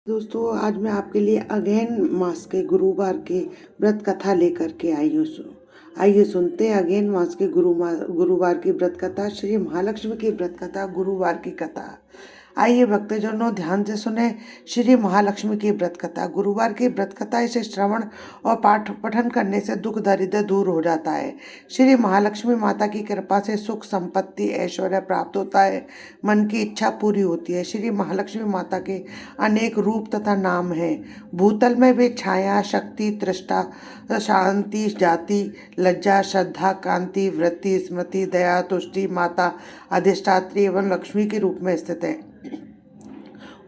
दोस्तों, आज मैं आपके लिए अगेन मास के गुरुवार की व्रत कथा लेकर के आई हूँ। आइए सुनते हैं अगेन मास के गुरुवार की व्रत कथा, श्री महालक्ष्मी की व्रत कथा, गुरुवार की कथा। आइए भक्तजनों, ध्यान से सुने श्री महालक्ष्मी की व्रत कथा। गुरुवार की व्रत कथा, इसे श्रवण और पाठ पठन करने से दुख दरिद्र दूर हो जाता है। श्री महालक्ष्मी माता की कृपा से सुख संपत्ति ऐश्वर्य प्राप्त होता है, मन की इच्छा पूरी होती है। श्री महालक्ष्मी माता के अनेक रूप तथा नाम हैं। भूतल में वे छाया, शक्ति, त्रिष्ठा, शांति, जाति, लज्जा, श्रद्धा, कांति, वृत्ति, स्मृति, दया, तुष्टि, माता, अधिष्ठात्री एवं लक्ष्मी के रूप में स्थित है।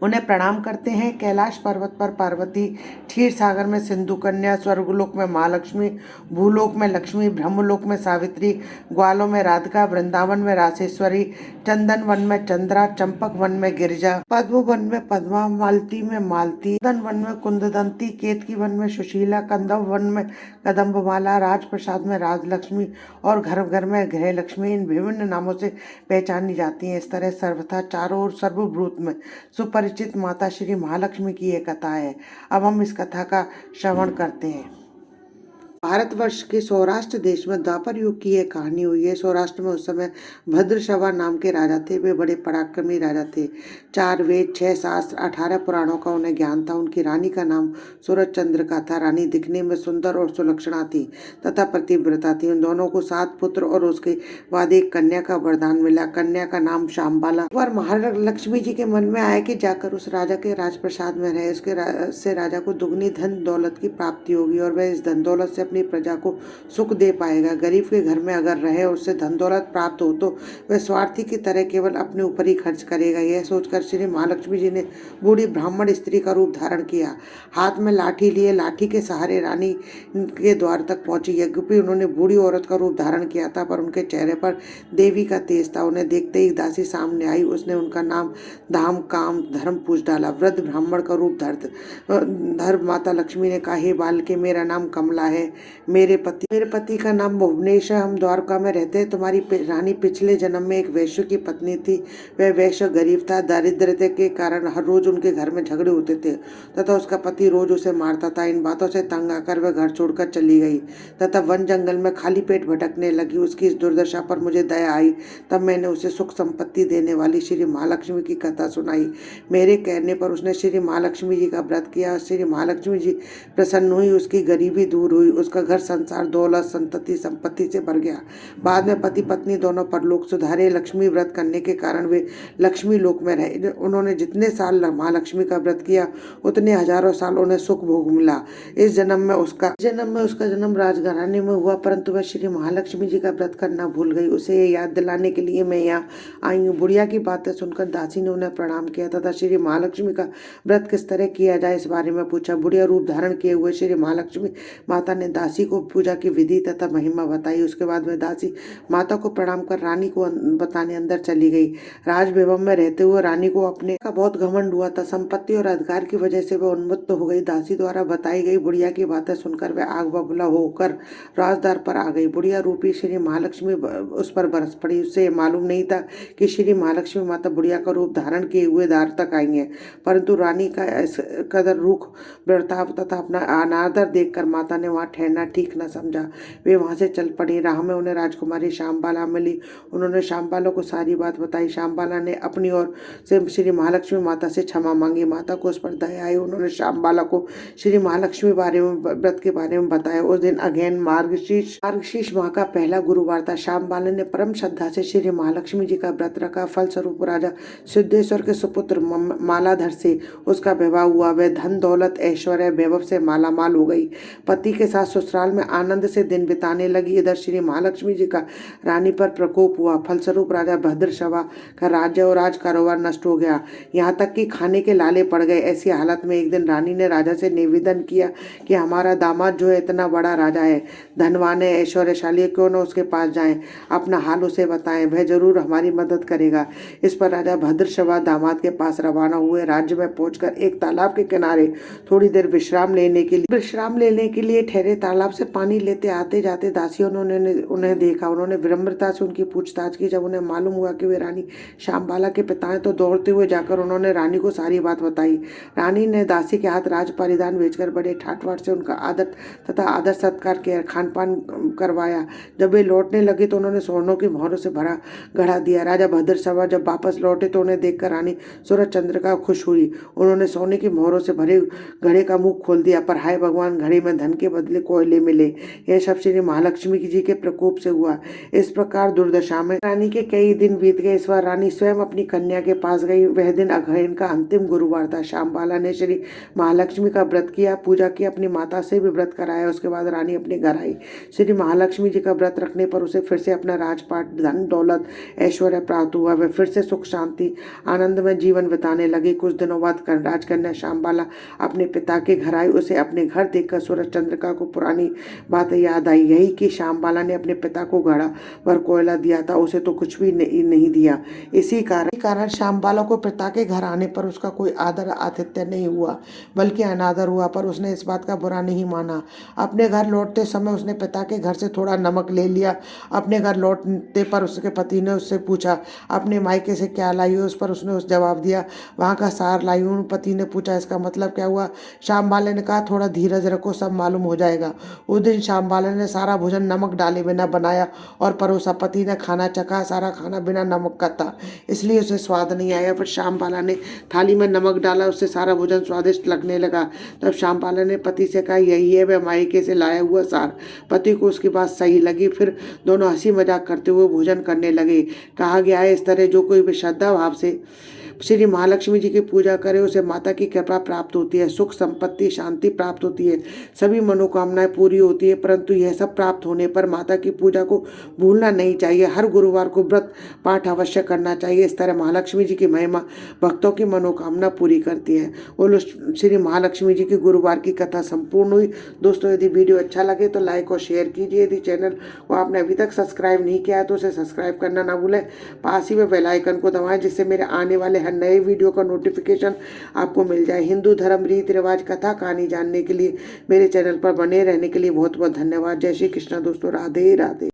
उन्हें प्रणाम करते हैं। कैलाश पर्वत पर पार्वती, क्षीर सागर में सिंधु कन्या, स्वर्गलोक में महालक्ष्मी, भूलोक में लक्ष्मी, ब्रह्मलोक में सावित्री, ग्वालों में राधिका, वृंदावन में रासेश्वरी, चंदन वन में चंद्रा, चंपक वन में गिरिजा, पद्म वन में पद्मा, मालती में मालती, कुंदन वन में कुंददंती, केतकी वन में सुशीला, कंदव वन में कदम्बमाला, राजप्रसाद में राजलक्ष्मी और घर घर में गृह लक्ष्मी इन विभिन्न नामों से पहचानी जाती हैं। इस तरह सर्वथा चारों ओर सर्वभूत में सुपरिचित माता श्री महालक्ष्मी की एक कथा है। अब हम इस कथा का श्रवण करते हैं। भारतवर्ष के सौराष्ट्र देश में द्वापर युग की एक कहानी हुई है। सौराष्ट्र में उस समय भद्रशवा नाम के राजा थे। वे बड़े पराक्रमी राजा थे। 4 वेद, 6 शास्त्र, 18 पुराणों का उन्हें ज्ञान था। उनकी रानी का नाम सूरज चंद्र का था। रानी दिखने में सुंदर और सुलक्षणा थी तथा पतिव्रता थी। उन दोनों को 7 पुत्र और उसके बाद एक कन्या का वरदान मिला। कन्या का नाम शाम्बाला। एक बार महालक्ष्मी जी के मन में आया कि जाकर उस राजा के राजप्रसाद में रहे। उससे राजा को दुगनी धन दौलत की प्राप्ति होगी और वह इस धन दौलत से अपनी प्रजा को सुख दे पाएगा। गरीब के घर में अगर रहे और उससे धन दौलत प्राप्त हो तो वह स्वार्थी की तरह केवल अपने ऊपर ही खर्च करेगा। यह सोचकर श्री महालक्ष्मी जी ने बूढ़ी ब्राह्मण स्त्री का रूप धारण किया। हाथ में लाठी लिए लाठी के सहारे रानी के द्वार तक पहुंची। यद्यपि उन्होंने बूढ़ी औरत का रूप धारण किया था, पर उनके चेहरे पर देवी का तेज था। उन्हें देखते ही दासी सामने आई। उसने उनका नाम धाम काम धर्म पूछ डाला। वृद्ध ब्राह्मण का रूप धर माता लक्ष्मी ने कहा, हे बालके, मेरा नाम कमला है। मेरे पति का नाम भुवनेश है। हम द्वारका में रहते हैं। तुम्हारी रानी पिछले जन्म में एक वैश्य की पत्नी थी। वह वैश्य गरीब था। दारिद्र्यता के कारण हर रोज उनके घर में झगड़े होते थे तथा उसका पति रोज उसे मारता था। इन बातों से तंग आकर वह घर छोड़कर चली गई तथा वन जंगल में खाली पेट भटकने लगी। उसकी इस दुर्दशा पर मुझे दया आई। तब मैंने उसे सुख संपत्ति देने वाली श्री महालक्ष्मी की कथा सुनाई। मेरे कहने पर उसने श्री महालक्ष्मी जी का व्रत किया। श्री महालक्ष्मी जी प्रसन्न हुई। उसकी गरीबी दूर हुई। उसका घर संसार दौलत संतति संपत्ति से भर गया। बाद में पति पत्नी दोनों परलोक सुधारे। लक्ष्मी व्रत करने के कारण वे लक्ष्मी लोक में रहे। उन्होंने जितने साल महालक्ष्मी का व्रत किया उतने हजारों साल उन्हें सुख भोग मिला। इस जन्म में उसका जन्म राजघराने में हुआ, परंतु वह श्री महालक्ष्मी जी का व्रत करना भूल गई। उसे ये याद दिलाने के लिए मैं यहाँ आई हूँ। बुढ़िया की बातें सुनकर दासी ने उन्हें प्रणाम किया तथा श्री महालक्ष्मी का व्रत किस तरह किया जाए इस बारे में पूछा। बुढ़िया रूप धारण किए हुए श्री महालक्ष्मी माता ने दासी को पूजा की विधि तथा महिमा बताई। उसके बाद में दासी माता को प्रणाम कर रानी को बताने अंदर चली गई। राजभवन में रहते हुए रानी को अपने का बहुत घमंड हुआ था। संपत्ति और अधिकार की वजह से वह उन्मत्त हो गई। दासी द्वारा बताई गई बुढ़िया की बातें सुनकर वह आग बबूला होकर राजद्वार पर आ गई। बुढ़िया रूपी श्री महालक्ष्मी उस पर बरस पड़ी। उससे मालूम नहीं था कि श्री महालक्ष्मी माता बुढ़िया का रूप धारण किए हुए द्वार तक आई है, परंतु रानी का कदर रूख बर्ताव तथा अपना अनादर देखकर माता ने वहाँ ठहरना ठीक न समझा। वे वहाँ से चल पड़ी। राह में उन्हें राजकुमारी शाम्बाला मिली। उन्होंने शाम्बाला को सारी बात बताई। शाम्बाला ने अपनी ओर से श्री महालक्ष्मी माता से क्षमा मांगी। माता को उस पर दया आई। उन्होंने शाम्बाला को श्री महालक्ष्मी व्रत के बारे में बताया। उस दिन अगेन मार्गशीर्ष माह का पहला गुरुवार था। शाम्बाला ने परम श्रद्धा से श्री महालक्ष्मी जी का व्रत रखा। फलस्वरूप राजा सिद्धेश्वर के सुपुत्र मालाधर से उसका विवाह हुआ। वह धन दौलत ऐश्वर्य वैभव से मालामाल हो गई। पति के साथ ससुराल में आनंद से दिन बिताने लगी। इधर श्री महालक्ष्मी जी का रानी पर प्रकोप हुआ। फलस्वरूप राजा भद्रशवा का राज्य और राज कारोबार नष्ट हो गया। यहाँ तक कि खाने के लाले पड़ गए। ऐसी हालत में एक दिन रानी ने राजा से निवेदन किया कि हमारा दामाद जो है इतना बड़ा राजा है, धनवान है, ऐश्वर्यशाली है, क्यों न उसके पास जाएं, अपना हाल उसे बताएं, वह जरूर हमारी मदद करेगा। इस पर राजा भद्रशवा दामाद के पास रवाना हुए। राज्य में पहुंचकर एक तालाब के किनारे थोड़ी देर विश्राम लेने के लिए ठहरे तालाब से पानी लेते आते जाते दासियों ने उन्हें देखा। उन्होंने विनम्रता से उनकी पूछताछ की। जब उन्हें मालूम हुआ कि वे रानी श्यामबाला के पिता हैं तो दौड़ते हुए जाकर उन्होंने रानी को सारी बात बताई। रानी ने दासी के हाथ राज परिधान भेजकर बड़े ठाट-बाट से उनका आदर सत्कार किया, खान-पान करवाया। जब वे लौटने लगे तो उन्होंने स्वर्णों की मोहरों से भरा घड़ा दिया। राजा भद्रशर्मा जब वापस लौटे तो उन्हें देखकर रानी सूरजचंद्रिका खुश हुई। उन्होंने सोने की मोहरों से भरे घड़े का मुंह खोल दिया, पर हाय भगवान, घड़े में धन के बदले कोयले मिले। यह सब श्री महालक्ष्मी जी के प्रकोप से हुआ। इस प्रकार दुर्दशा में रानी के कई दिन बीत गए। इस बार रानी स्वयं अपनी कन्या के पास गई। वह दिन अग्रहायण का अंतिम गुरुवार था। श्यामबाला ने श्री महालक्ष्मी का व्रत किया, पूजा की, अपनी माता से भी व्रत कराया। उसके बाद रानी अपने घर आई। श्री महालक्ष्मी जी का व्रत रखने पर उसे फिर से अपना राजपाट, धन दौलत, ऐश्वर्य प्राप्त हुआ। वह फिर से सुख शांति आनंद में जीवन बिताने लगी। कुछ दिनों बाद राजकन्या श्यामबाला अपने पिता के घर आई। उसे अपने घर देखकर सूरजचंद्रिका को पुरानी बात याद आई। यही कि श्यामबाला ने अपने पिता को घड़ा भर कोयला दिया था, उसे तो कुछ भी नहीं दिया। इसी कारण श्यामबाला को पिता के घर आने पर उसका कोई आदर आतिथ्य नहीं हुआ, बल्कि अनादर हुआ। पर उसने इस बात का बुरा नहीं माना। अपने घर लौटते समय उसने पिता के घर से थोड़ा नमक ले लिया। अपने घर लौटने पर उसके पति ने उससे पूछा, अपने मायके से क्या लाई हो? उस पर उसने जवाब दिया, वहाँ का सार लाई हूँ। पति ने पूछा, इसका मतलब क्या हुआ? श्यामबाला ने कहा, थोड़ा धीरज रखो, सब मालूम हो जाएगा। उस दिन श्यामबाला ने सारा भोजन नमक डाले बिना बनाया और परोसा। पति ने खाना चखा, सारा खाना बिना नमक का था, इसलिए उसे स्वाद नहीं आया। फिर श्यामबाला ने थाली में नमक डाला, उससे सारा भोजन स्वादिष्ट लगने लगा। तब श्यामबाला ने पति से कहा, यही है वह मायके से लाया हुआ सार। पति को उसकी बात सही लगी। फिर दोनों हंसी मजाक करते हुए भोजन करने लगे। कहा गया है, इस तरह जो कोई भी श्रद्धा भाव से श्री महालक्ष्मी जी की पूजा करे उसे माता की कृपा प्राप्त होती है, सुख संपत्ति शांति प्राप्त होती है, सभी मनोकामनाएं पूरी होती है। परंतु यह सब प्राप्त होने पर माता की पूजा को भूलना नहीं चाहिए। हर गुरुवार को व्रत पाठ अवश्य करना चाहिए। इस तरह महालक्ष्मी जी की महिमा भक्तों की मनोकामना पूरी करती है। बोलो श्री महालक्ष्मी जी की गुरुवार की कथा संपूर्ण हुई। दोस्तों, यदि वीडियो अच्छा लगे तो लाइक और शेयर कीजिए। यदि चैनल को आपने अभी तक सब्सक्राइब नहीं किया है तो उसे सब्सक्राइब करना ना भूलें। पास ही में बेल आइकन को दबाएं, जिससे मेरे आने वाले हर नए वीडियो का नोटिफिकेशन आपको मिल जाए। हिंदू धर्म, रीति रिवाज, कथा कहानी जानने के लिए मेरे चैनल पर बने रहने के लिए बहुत बहुत धन्यवाद। जय श्री कृष्ण दोस्तों, राधे राधे।